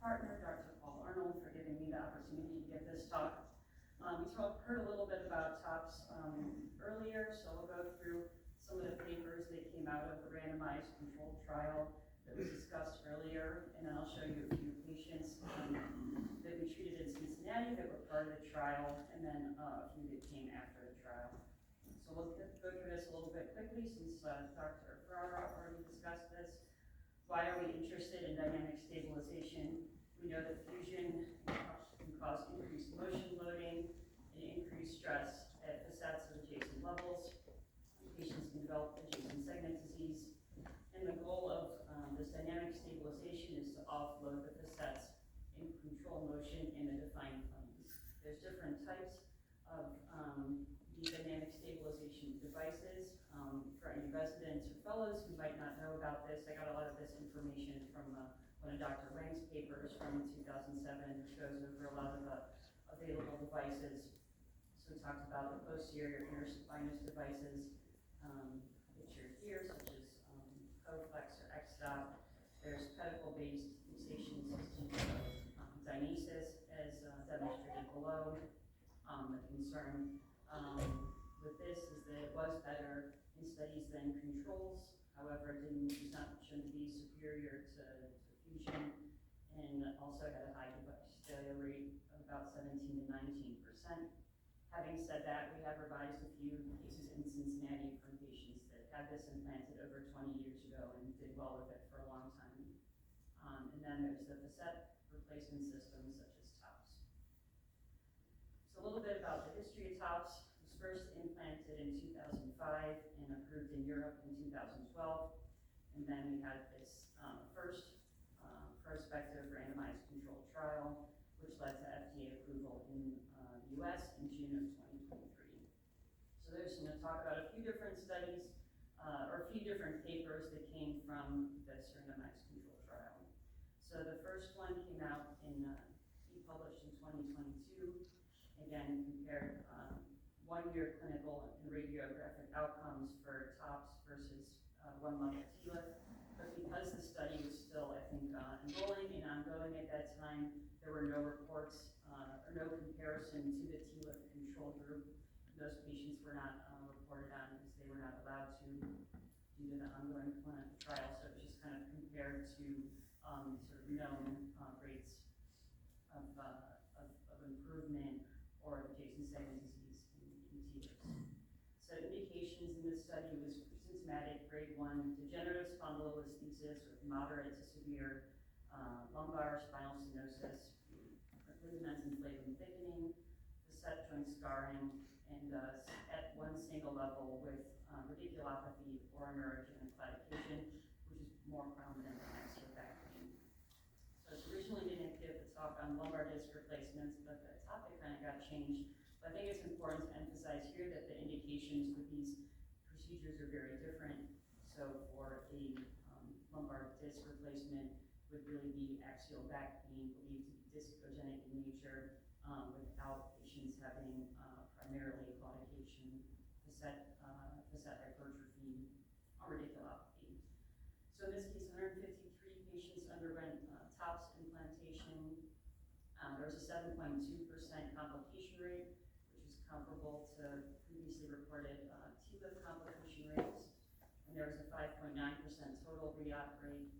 partner, Dr. Paul Arnold, for giving me the opportunity to give this talk. We heard a little bit about TOPS earlier, so we'll go through some of the papers that came out of the randomized controlled trial that was discussed earlier, and then I'll show you a few patients that we treated in Cincinnati that were part of the trial, and then a few that came after the trial. So we'll go through this a little bit quickly since Dr. Ferrara already discussed this. Why are we interested in dynamic stabilization? We know that fusion can cause increased motion loading and increased stress at facets of adjacent levels. Patients can develop adjacent segment disease. And the goal of this dynamic stabilization is to offload the facets and control motion in the defined planes. There's different types of these dynamic stabilization devices. For any residents or fellows who might not know about this, I got a lot of this information from one of Dr. Wang's papers from 2007, which goes over a lot of the available devices. So we talked about the posterior inner spinous devices, which are here, such as Coflex or X-Stop. There's pedicle-based fixation systems of Stenosis, as demonstrated below. The concern with this is that it was better in studies than controls. However, it was not shown to be superior to fusion, and also had a high device failure rate of about 17 to 19%. Having said that, we have revised a few cases in Cincinnati from patients that had this implanted over 20 years ago and did well with it for a long time. And then there's the facet replacement systems such as TOPS. So a little bit about the history of TOPS. It was first implanted in 2005 and approved in Europe in 2012. And then we had this first prospective randomized controlled trial, which led to FDA approval in the US in June of 2023. So there's going to talk about a few different studies, or a few different papers that came from this randomized controlled trial. So the first one came out he published in 2022, again compared 1 year clinical and radiographic outcomes for TOPS versus 1 month of TLIF. But because the study was still, I think, enrolling and ongoing at that time, there were no reports or no comparison to the TLIF control group. Those patients were not reported on because they were not allowed to due to the ongoing clinical trial. So it was just kind of compared to sort of known rates of improvement or adjacent segment disease in TLIFs. So indications in this study was symptomatic grade 1 degenerative spondylolisthesis with moderate to severe lumbar spinal stenosis, ligaments inflating thickening, facet joint scarring, and at one single level with radiculopathy or neurogenic claudication, which is more prominent than axial back pain. So it's originally going to give the talk on lumbar disc replacements, but the topic kind of got changed. But I think it's important to emphasize here that the indications for these procedures are very different. So for a lumbar disc replacement would really be axial back pain, believed to be discogenic in nature, without patients having primarily claudication, facet hypertrophy, or radiculopathy. So in this case, 153 patients underwent TOPS implantation. There was a 7.2% complication rate, which is comparable to previously reported TLIF complication rates. And there was a 5.9% total re-op rate,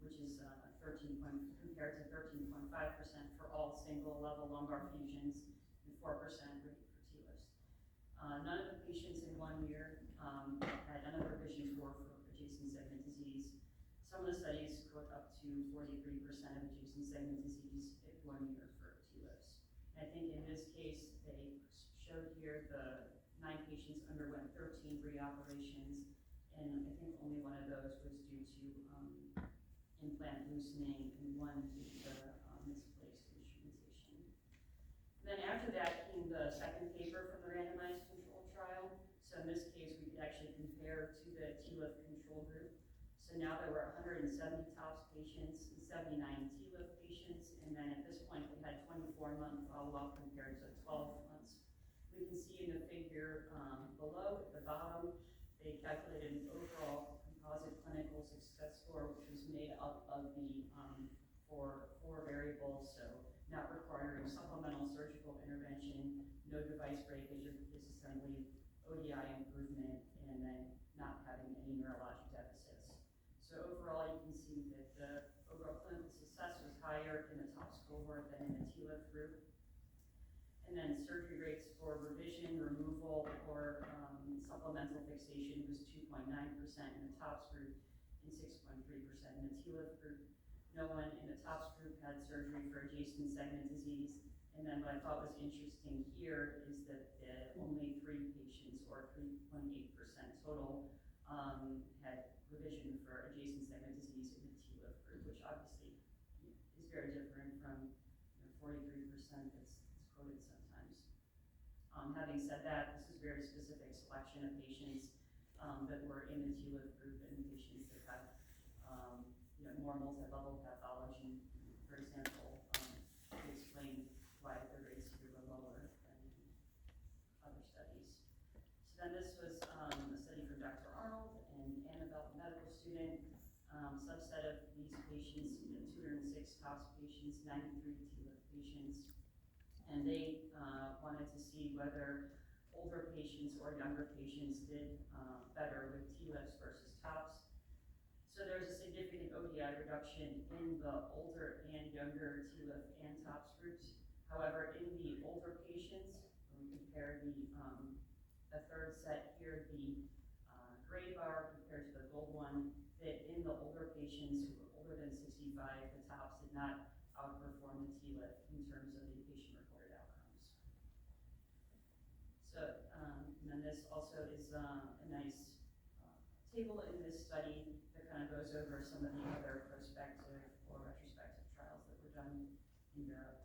which is compared to 13.5% for all single-level lumbar fusions and 4% rate for TLIFs. None of the patients in 1 year had another revision score for adjacent segment disease. Some of the studies go up to 43% of adjacent segment disease at 1 year for TLIFs. And I think in this case, they showed here the 9 patients underwent 13 reoperations, and I think only one of those was due to implant loosening and one due to misplaced instrumentation. And then after that came the second paper from the randomized control trial. So in this case, we could actually compare to the TLIF control group. So now there were 170 TOPS patients and 79 TLIF patients, and then at this point we had 24-month follow-up compared to 12 months. We can see in the figure below at the bottom, they calculated an overall composite clinical success score, which was made up of the 4 no device breakage or disassembly, ODI improvement, and then not having any neurologic deficits. So overall, you can see that the overall clinical success was higher in the TOPS cohort than in the TLIF group. And then surgery rates for revision, removal, or supplemental fixation was 2.9% in the TOPS group and 6.3% in the TLIF group. No one in the TOPS group had surgery for adjacent segment disease. And then what I thought was interesting here is that only 3 patients, or 3.8% total, had revision for adjacent segment disease in the TLIF group, which obviously is very different from 43% that's quoted sometimes. Having said that, this is very specific selection of patients that were in the TLIF group and patients that had more multi-level pathology. For example, to explain why the rates here were lower than in other studies. So then this was a study from Dr. Arnold and Annabelle, a medical student, subset of these patients, 206 TOPS patients, 93 TLIF patients, and they wanted to see whether older patients or younger patients did better with TLIFs versus TOPS. So there's a significant ODI reduction in the older and younger TLIF and TOPS groups. However, in the older patients, when we compare the third set here, the gray bar compared to the gold one, that in the older patients who were older than 65, the TOPS did not outperform the TLIF in terms of the patient-reported outcomes. So, and then this also is a nice table in this study that kind of goes over some of the other prospective or retrospective trials that were done in Europe.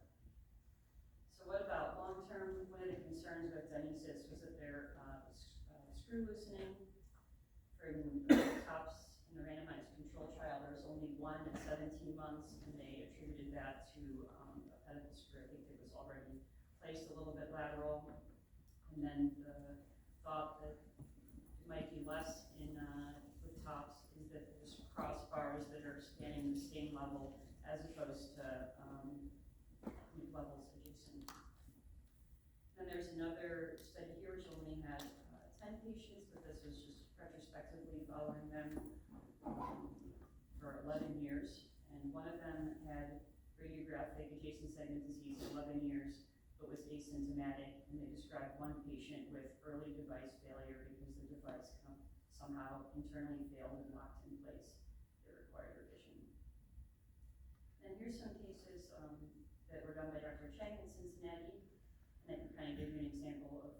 So what about long-term? One of the concerns with Stenosis was that there was screw loosening. For the TOPS in the randomized control trial, there was only 1 at 17 months, and they attributed that to a pedicle screw. I think it was already placed a little bit lateral. And then the thought that it might be less in with TOPS is that there's crossbars that are spanning the same level as opposed to levels adjacent. Then there's another study here which only had 10 patients, but this was just retrospectively following them for 11 years. And one of them had radiographic adjacent segment disease 11 years, but was asymptomatic, and they described one patient with early device failure because the device somehow internally failed and locked in place. It required revision. And here's some cases that were done by Dr. Cheng in Cincinnati, and I can kind of give you an example of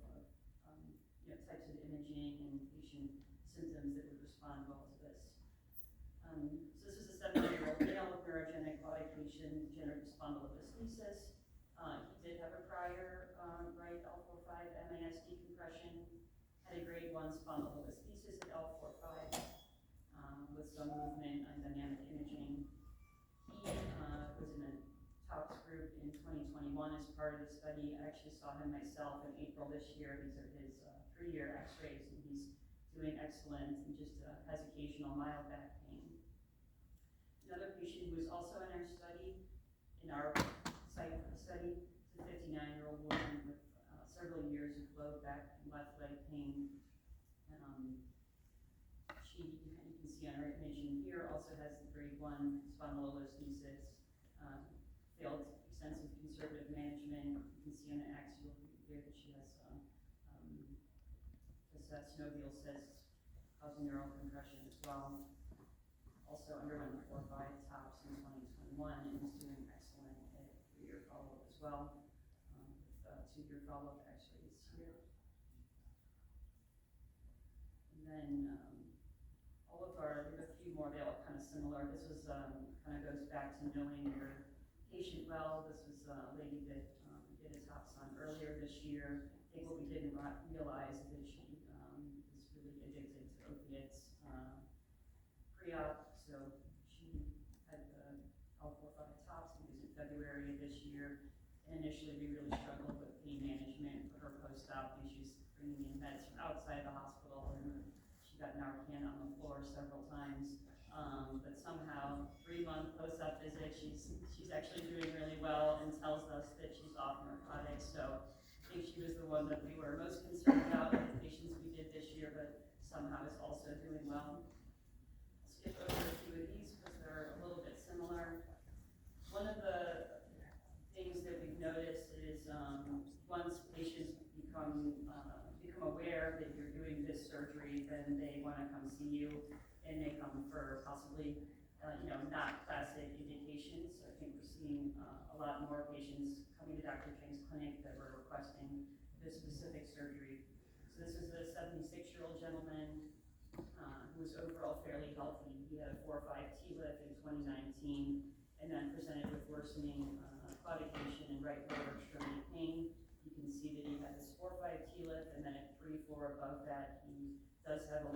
types of imaging and patient symptoms that would respond well to this. So this is a 70-year-old male with neurogenic claudication, degenerative spondylolisthesis. He did have a prior right L4-5 MAS decompression, had a grade 1 spondylolisthesis at L4-5 with some movement and dynamic imaging. He was in a TOPS group in 2021 as part of the study. I actually saw him myself in April this year. These are his 3-year x-rays, and he's doing excellent and just has occasional mild back pain. Another patient who was also in our study, in our site for the study, is a 59-year-old woman with several years of low back and left leg pain. You can see on our imaging here, also has the grade 1 spondylolisthesis, failed extensive conservative management. You can see on the axial view here that she has synovial cysts causing neural compression as well. Also underwent the 4-5 TOPS in 2021 and is doing excellent at 3-year follow-up as well, with 2-year follow-up x-rays here. And then all of our, there are a few more, they all kind of similar. This was kind of goes back to knowing your patient well. This was a lady that did a TOPS on earlier this year. I think what we didn't realize is that she was really addicted to opiates pre-op, so she had the L4-5 TOPS. It was in February of this year, and initially we really struggled with pain management for her post-op, and she's bringing in meds from outside the hospital, and she got Narcan on the floor several times. But somehow, 3-month post-op visit, she's actually doing really well and tells us that she's off narcotics. So I Honestly, she was the one that we were most concerned about in the patients we did this year, but somehow is also doing well. I'll skip over a few of these because they're a little bit similar. One of the things that we've noticed is once patients become aware that you're doing this surgery, then they want to come see you, and they come for possibly not classic indications. So I think we're seeing a lot more patients coming to Dr. Cheng's clinic that were requesting this specific surgery. So this is a 76-year-old gentleman who was overall fairly healthy. He had a 4-5 TLIF in 2019, and then presented with worsening claudication and right lower extremity pain. You can see that he had this 4-5 TLIF, and then at 3-4 above that, he does have a